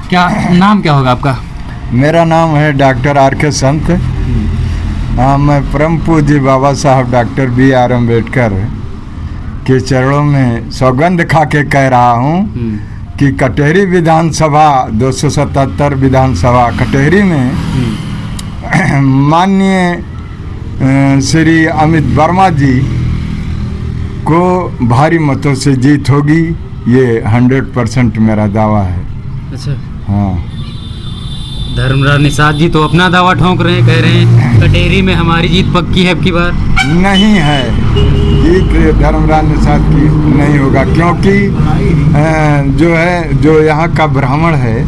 क्या नाम क्या होगा आपका? मेरा नाम है डॉक्टर आर के संत। मैं परम पूज्य बाबा साहब डॉक्टर B.R. अम्बेडकर के चरणों में सौगंध खा के कह रहा हूँ कि कटहरी विधानसभा 277 विधानसभा कटहरी में माननीय श्री अमित वर्मा जी को भारी मतों से जीत होगी। ये 100% मेरा दावा है। अच्छा, हाँ। धर्मराज निषाद जी तो अपना दावा ठोंक रहे हैं, कह रहे हैं कटेरी में हमारी जीत पक्की है अब की बार। नहीं है, जीत धर्मराज निषाद की नहीं होगा, क्योंकि जो यहाँ का ब्राह्मण है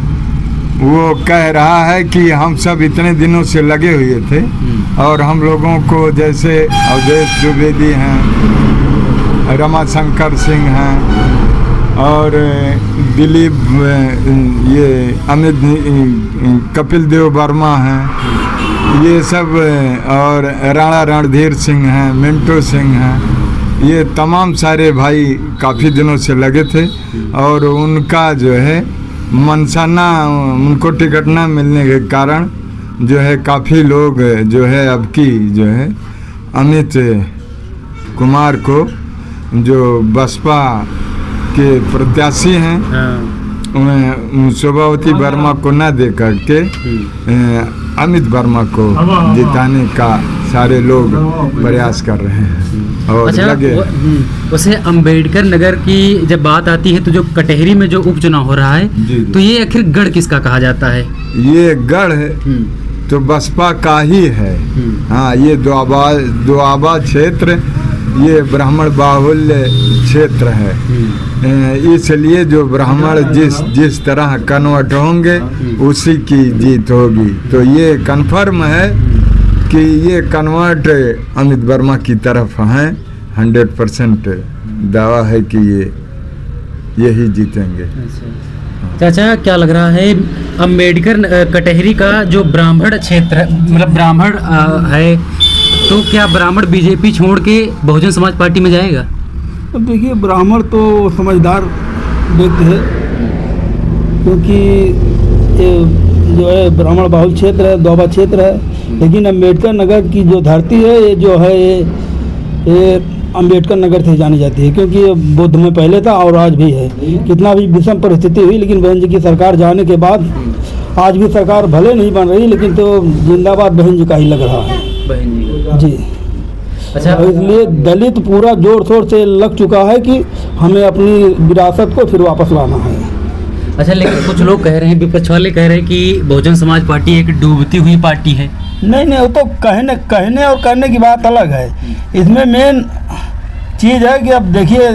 वो कह रहा है कि हम सब इतने दिनों से लगे हुए थे और हम लोगों को जैसे अवधेश द्विवेदी हैं, रमाशंकर सिंह हैं और दिलीप ये अमित कपिल देव वर्मा हैं, ये सब और राणा रणधीर सिंह हैं, मिंटो सिंह हैं, ये तमाम सारे भाई काफ़ी दिनों से लगे थे और उनका जो है मनसाना उनको टिकट ना मिलने के कारण जो है काफ़ी लोग जो है अब की जो है अमित कुमार को जो बसपा के प्रत्याशी हैं शोभावती वर्मा को न दे करके अमित वर्मा को जिताने का सारे लोग प्रयास कर रहे हैं। और अच्छा, लगे वैसे अम्बेडकर नगर की जब बात आती है तो जो कटहरी में जो उपचुनाव हो रहा है जी। तो ये आखिर गढ़ किसका कहा जाता है? ये गढ़ तो बसपा का ही है। हाँ, ये दोआबा क्षेत्र ये ब्राह्मण बाहुल्य क्षेत्र है, इसलिए जो ब्राह्मण जिस तरह कन्वर्ट होंगे उसी की जीत होगी। तो ये कन्फर्म है कि ये कन्वर्ट अमित वर्मा की तरफ हैं। 100% दावा है कि यही जीतेंगे। चाचा, क्या लग रहा है अम्बेडकर कटहरी का जो ब्राह्मण क्षेत्र मतलब ब्राह्मण है, तो क्या ब्राह्मण बीजेपी छोड़ के बहुजन समाज पार्टी में जाएगा? अब देखिए, ब्राह्मण तो समझदार व्यक्ति है, क्योंकि ये जो है ब्राह्मण बाहुल क्षेत्र है, दोआबा क्षेत्र है, लेकिन अम्बेडकर नगर की जो धरती है ये जो है ये अम्बेडकर नगर से जानी जाती है, क्योंकि ये बुद्ध में पहले था और आज भी है। कितना भी विषम परिस्थिति हुई, लेकिन बहन जी की सरकार जाने के बाद आज भी सरकार भले नहीं बन रही, लेकिन तो जिंदाबाद बहन जी का ही लग रहा है। जी। अच्छा, इसलिए दलित पूरा जोर शोर से लग चुका है कि हमें अपनी विरासत को फिर वापस लाना है। अच्छा, लेकिन कुछ लोग कह रहे हैं, विपक्ष वाले कह रहे हैं कि बहुजन समाज पार्टी एक डूबती हुई पार्टी है। नहीं, वो तो कहने और करने की बात अलग है। इसमें मेन चीज़ है कि अब देखिए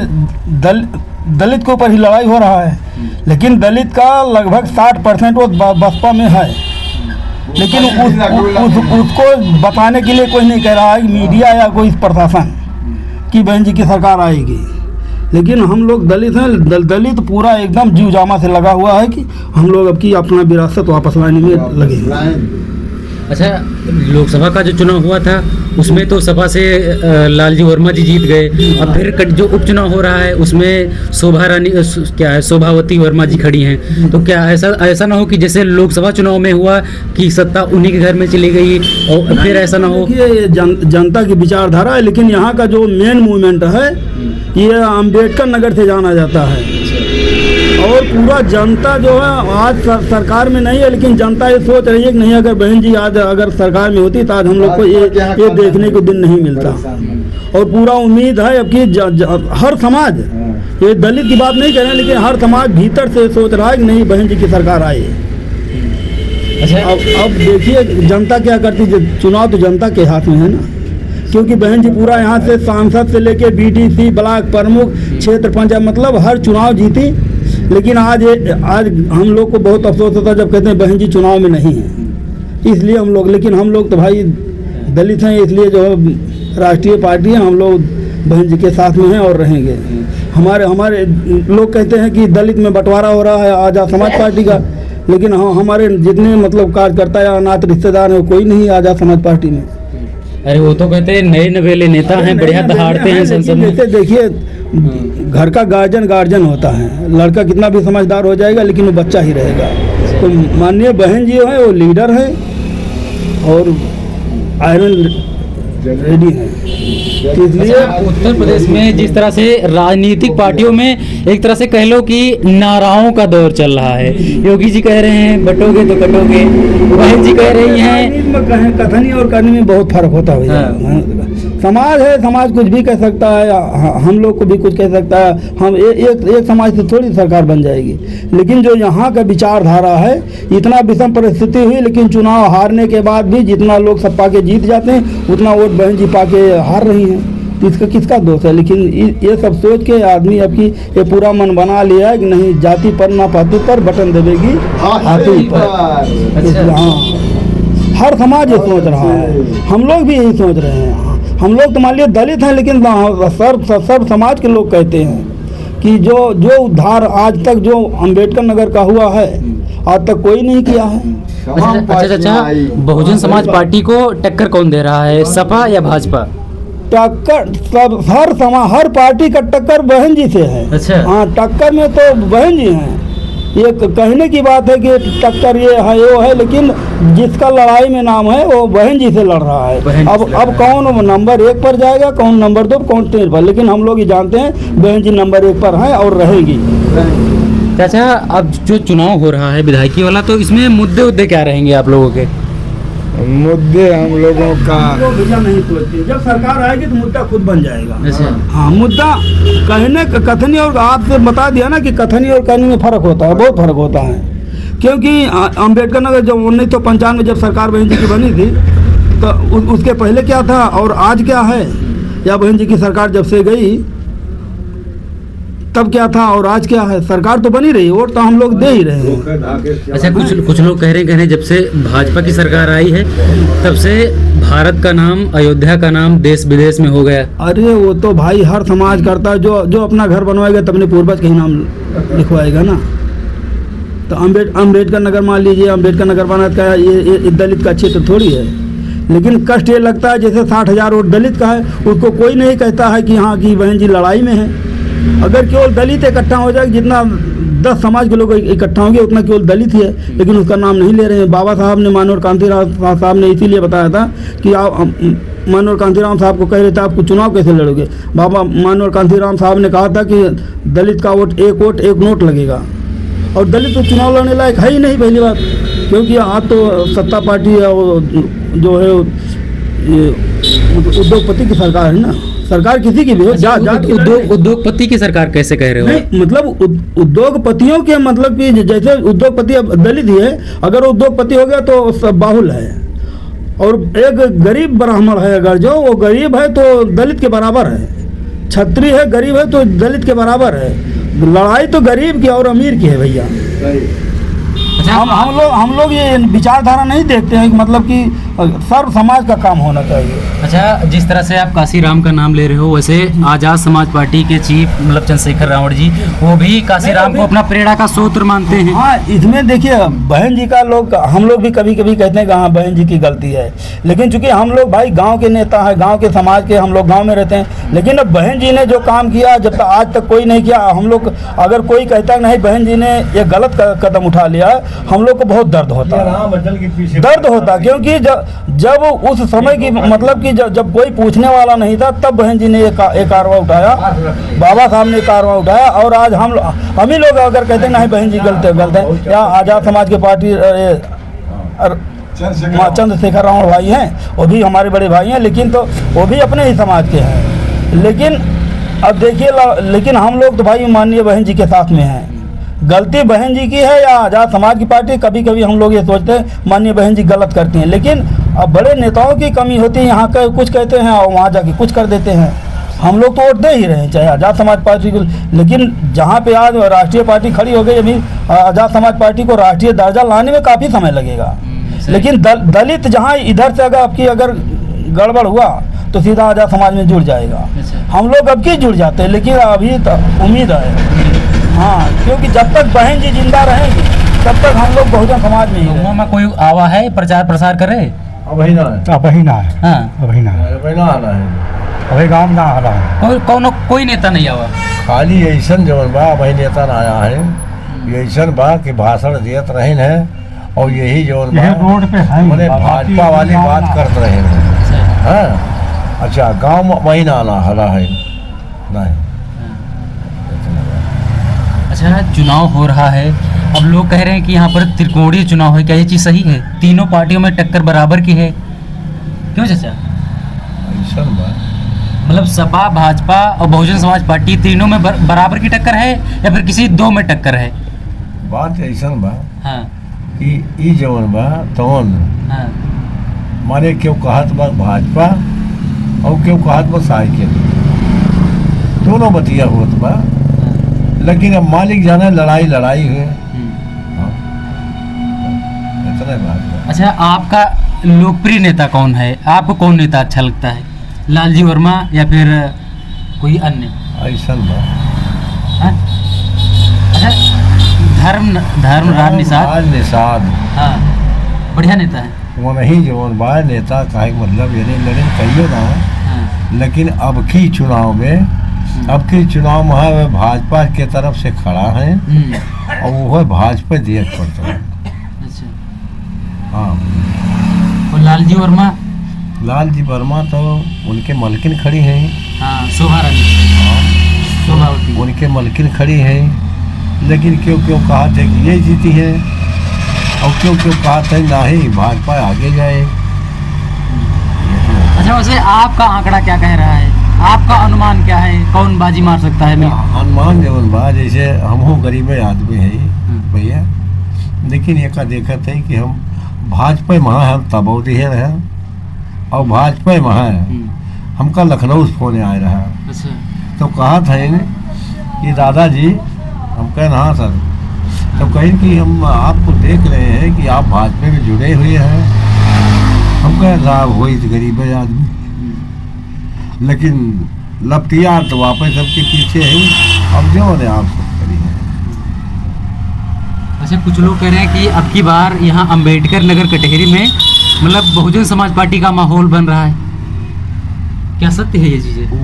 दलित के ऊपर ही लड़ाई हो रहा है, लेकिन दलित का लगभग 60% वो बसपा में है, लेकिन उसको बताने के लिए कोई नहीं कह रहा है, मीडिया या कोई प्रशासन कि बहन जी की सरकार आएगी। लेकिन हम लोग दलित हैं, दलित पूरा एकदम जीव जामा से लगा हुआ है कि हम लोग अब की अपना विरासत वापस लाने में लगे हैं। अच्छा, लोकसभा का जो चुनाव हुआ था उसमें तो सपा से लालजी वर्मा जी जीत गए, और फिर जो उपचुनाव हो रहा है उसमें शोभावती वर्मा जी खड़ी हैं। तो क्या ऐसा ना हो कि जैसे लोकसभा चुनाव में हुआ कि सत्ता उन्हीं के घर में चली गई, और फिर ऐसा ना हो? ये जनता की विचारधारा है, लेकिन यहाँ का जो मेन मूवमेंट है ये अम्बेडकर नगर से जाना जाता है, और पूरा जनता जो है आज सरकार में नहीं है, लेकिन जनता ये सोच रही है कि नहीं, अगर बहन जी आज अगर सरकार में होती तो आज हम लोग को ये देखने को दिन नहीं मिलता। और पूरा उम्मीद है अब कि हर समाज, ये दलित की बात नहीं कह रहे हैं, लेकिन हर समाज भीतर से सोच रहा है कि नहीं, बहन जी की सरकार आए। अच्छा, अब देखिए जनता क्या करती है, चुनाव तो जनता के हाथ में है ना, क्योंकि बहन जी पूरा यहाँ से सांसद से लेके BDC ब्लॉक प्रमुख क्षेत्र पंचायत मतलब हर चुनाव जीती। लेकिन आज हम लोग को बहुत अफसोस होता है जब कहते हैं बहन जी चुनाव में नहीं है। इसलिए हम लोग, लेकिन हम लोग तो भाई दलित हैं, इसलिए जो राष्ट्रीय पार्टी है हम लोग बहन जी के साथ में हैं और रहेंगे। हमारे लोग कहते हैं कि दलित में बंटवारा हो रहा है आज़ाद समाज पार्टी का, लेकिन हमारे जितने मतलब कार्यकर्ता या अनाथ रिश्तेदार हैं कोई नहीं आज़ाद समाज पार्टी में। अरे वो तो कहते हैं नए नवेले नेता हैं, बढ़िया दहाड़ते हैं संसद में। जैसे देखिए घर का गार्जियन होता है, लड़का कितना भी समझदार हो जाएगा लेकिन वो बच्चा ही रहेगा। तो माननीय बहन जी हैं वो लीडर है और आयरन रेडी है। तो इसलिए उत्तर प्रदेश में जिस तरह से राजनीतिक पार्टियों में एक तरह से कह लो कि नाराओं का दौर चल रहा है, योगी जी कह रहे हैं बटोगे तो कटोगे, बहन जी कह रही हैं राजनीति में कथनी और करने में बहुत फर्क होता है भैया। समाज है, समाज कुछ भी कह सकता है, हम लोग को भी कुछ कह सकता है। हम एक समाज से थोड़ी सरकार बन जाएगी। लेकिन जो यहाँ का विचारधारा है, इतना विषम परिस्थिति हुई लेकिन चुनाव हारने के बाद भी जितना लोग सपा के जीत जाते हैं उतना वोट बहन जी पाके हार रही हैं। तो इसका किसका दोष है? लेकिन ये सब सोच के आदमी अब की ये पूरा मन बना लिया है कि नहीं, जाति पर ना पाति पर बटन दबेगी हाथी पर। हाँ, हर समाज ये सोच रहा है, हम लोग भी यही सोच रहे हैं। हम लोग तो मान लिया दलित हैं, लेकिन सर्व समाज के लोग कहते हैं कि जो उद्धार आज तक जो अंबेडकर नगर का हुआ है आज तक कोई नहीं किया है। अच्छा, बहुजन समाज पार्टी को टक्कर कौन दे रहा है, सपा या भाजपा? टक्कर सब हर पार्टी का टक्कर बहन जी से है। अच्छा। हाँ, टक्कर में तो बहन जी हैं। ये कहने की बात है कि टक्कर ये है वो है, लेकिन जिसका लड़ाई में नाम है वो बहन जी से लड़ रहा है। अब कौन नंबर 1 पर जाएगा, कौन नंबर 2, कौन 3 पर, लेकिन हम लोग ही जानते हैं बहन जी नंबर 1 पर हैं और रहेगी। अच्छा, अब जो चुनाव हो रहा है विधायकी वाला, तो इसमें मुद्दे क्या रहेंगे आप लोगों के? मुद्दे हम लोगों का वो भैया नहीं सोचते, जब सरकार आएगी तो मुद्दा खुद बन जाएगा। अच्छा। हाँ, मुद्दा कहने कथनी और आपसे बता दिया ना कि कथनी और कहने में फ़र्क होता है, बहुत फ़र्क होता है। क्योंकि अंबेडकर नगर जब 1995 में जब सरकार बहन जी की बनी थी तो उसके पहले क्या था और आज क्या है, या बहन जी की सरकार जब से गई तब क्या था और आज क्या है? सरकार तो बनी रही, वोट तो हम लोग दे ही रहे हैं। अच्छा, कुछ लोग कह रहे हैं जब से भाजपा की सरकार आई है तब से भारत का नाम, अयोध्या का नाम देश विदेश में हो गया। अरे वो तो भाई हर समाज करता है, जो अपना घर बनवाएगा तब अपने पूर्वज का ही नाम लिखवाएगा ना। तो अम्बेडकर नगर मान लीजिए, अम्बेडकर नगर बना का ये दलित का क्षेत्र थोड़ी है, लेकिन कष्ट ये लगता है जैसे 60,000 वोट दलित का है, उसको कोई नहीं कहता है कि हाँ की बहन जी लड़ाई में है। अगर केवल दलित इकट्ठा हो जाए, जितना 10 समाज के लोग इकट्ठा होंगे उतना केवल दलित ही है, लेकिन उसका नाम नहीं ले रहे हैं। बाबा साहब ने, मनोहर कांतीराम साहब ने इसीलिए बताया था कि आप, मनोहर कांतीराम साहब को कह रहे थे आपको चुनाव कैसे लड़ोगे। बाबा मनोहर कांतीराम साहब ने कहा था कि दलित का वोट एक नोट लगेगा, और दलित तो चुनाव लड़ने लायक है ही नहीं पहली बात, क्योंकि आज तो सत्ता पार्टी है, वो जो है उद्योगपति की सरकार है ना। सरकार किसी की भी हो, उद्योगपति की सरकार कैसे कह रहे हो? नहीं, मतलब उद्योगपतियों के, मतलब कि जैसे उद्योगपति अब दलित ही है, अगर उद्योगपति हो गया तो सब बाहुल है। और एक गरीब ब्राह्मण है, अगर जो वो गरीब है तो दलित के बराबर है, छत्री है गरीब है तो दलित के बराबर है। लड़ाई तो गरीब की और अमीर की है भैया। हम लोग ये विचारधारा नहीं देखते हैं कि मतलब कि सर्व समाज का काम होना चाहिए। अच्छा, जिस तरह से आप काशीराम का नाम ले रहे हो, वैसे आज़ाद समाज पार्टी के चीफ मतलब चंद्रशेखर रावण जी, वो भी काशीराम को अपना प्रेरणा का स्रोत मानते हैं। हाँ, इसमें देखिए बहन जी का हम लोग भी कभी कभी कहते हैं कि हाँ बहन जी की गलती है, लेकिन चूंकि हम लोग भाई गांव के नेता हैं, गांव के समाज के, हम लोग गांव में रहते हैं, लेकिन अब बहन जी ने जो काम किया जब तक आज तक कोई नहीं किया। हम लोग अगर कोई कहता नहीं बहन जी ने ये गलत कदम उठा लिया, हम लोग को बहुत दर्द होता है, क्योंकि जब उस समय की मतलब कि जब कोई पूछने वाला नहीं था तब बहन जी ने एक कार्रवाई उठाया, बाबा साहब ने कार्रवाई उठाया। और आज हम ही लोग अगर कहते नहीं बहन जी गलत है, या आज़ाद समाज की पार्टी चंद्रशेखर रावण भाई हैं, वो भी हमारे बड़े भाई हैं, लेकिन तो वो भी अपने ही समाज के हैं। लेकिन अब देखिए, लेकिन हम लोग तो भाई माननीय बहन जी के साथ में हैं। गलती बहन जी की है या आज़ाद समाज की पार्टी, कभी कभी हम लोग ये सोचते हैं माननीय बहन जी गलत करती हैं, लेकिन अब बड़े नेताओं की कमी होती है। यहाँ का कुछ कहते हैं और वहाँ जाके कुछ कर देते हैं। हम लोग तो वोट दे ही रहे हैं चाहे आज़ाद समाज पार्टी को, लेकिन जहाँ पे आज राष्ट्रीय पार्टी खड़ी हो गई, अभी आज़ाद समाज पार्टी को राष्ट्रीय दर्जा लाने में काफ़ी समय लगेगा। लेकिन दलित जहाँ इधर से अगर गड़बड़ हुआ तो सीधा आज़ाद समाज में जुड़ जाएगा। हम लोग अब की जुड़ जाते हैं, लेकिन अभी तो उम्मीद है। हाँ, क्योंकि जब तक बहन जी जिंदा रहेंगी तब तक हम लोग बहुजन समाज में ही रहेंगे। में कोई आवा है प्रचार प्रसार करे? अभी ना है। हाँ, अभी ना है। अभी गाँव ना आ रहा है। कोई नेता नहीं आवा, खाली ऐसा जवन बा अभी नेता ना आया है। ये ऐसा बा कि भाषण दियत रहे हैं और यही जो ये रोड पे है मैंने भाजपा वाली बात करते रहे हैं। हाँ अच्छा गांव में वही ना आना हला है नहीं। अच्छा चुनाव हो रहा है, अब लोग कह रहे हैं कि यहाँ पर त्रिकोणीय चुनाव है, क्या ये चीज़ सही है? तीनों पार्टियों में टक्कर बराबर की है, क्यों चाचा? ऐसा बा मतलब सपा, भाजपा और बहुजन समाज पार्टी तीनों में बराबर की टक्कर है या फिर किसी दो में टक्कर है? बात ऐसा बा हाँ कि ई जवन बा तवन हाँ माने क्यों कहत बा भाजपा और क्यों कहत बा साइकिल, दोनों बतिया होत बा, लेकिन अब मालिक जाने लड़ाई हुए। हाँ, इतना बात बा। अच्छा आपका लोकप्रिय नेता कौन है? आपको कौन नेता अच्छा लगता है, लालजी वर्मा या फिर कोई अन्य? ऐसा बा हाँ? अच्छा धर्म राज निषाद, राज निषाद हाँ बढ़िया नेता है। वो नहीं जो बा नेता काहे के मतलब ये नहीं लड़े कहियो ना, हाँ लेकिन अब की चुनाव में वह भाजपा के तरफ से खड़ा है और वह भाजपा दिया पड़ता है। अच्छा हाँ और लालजी वर्मा? लालजी वर्मा तो उनके मलकिन खड़ी हैं। हाँ शोभा रानी, शोभावती उनके मलकिन खड़ी हैं, लेकिन क्यों कहा थे कि ये जीती है और क्यों कहा था ना ही भाजपा आगे जाए। अच्छा वैसे आपका आंकड़ा क्या कह रहा है, आपका अनुमान क्या है, कौन बाजी मार सकता है? अनुमान जवन बा जैसे हम हो गरीब आदमी है भैया, लेकिन एक देखत है कि हम भाजपा महा हम तबौदी है और भाजपा महा है। हमका लखनऊ से फोन आए रहा, अच्छा तो कहा था कि दादाजी, हम कहें हाँ सर, तो कहें कि हम आपको देख रहे हैं कि आप भाजपा में जुड़े हुए हैं। हम कहें साहब वही तो गरीब आदमी, लेकिन लपटिया तो वापस सबके पीछे है। अब जो ने आप सब करी है। अच्छा कुछ लोग कह रहे हैं कि अब की बार यहाँ अंबेडकर नगर कटहरी में मतलब बहुजन समाज पार्टी का माहौल बन रहा है, क्या सत्य है ये चीज़ें? वो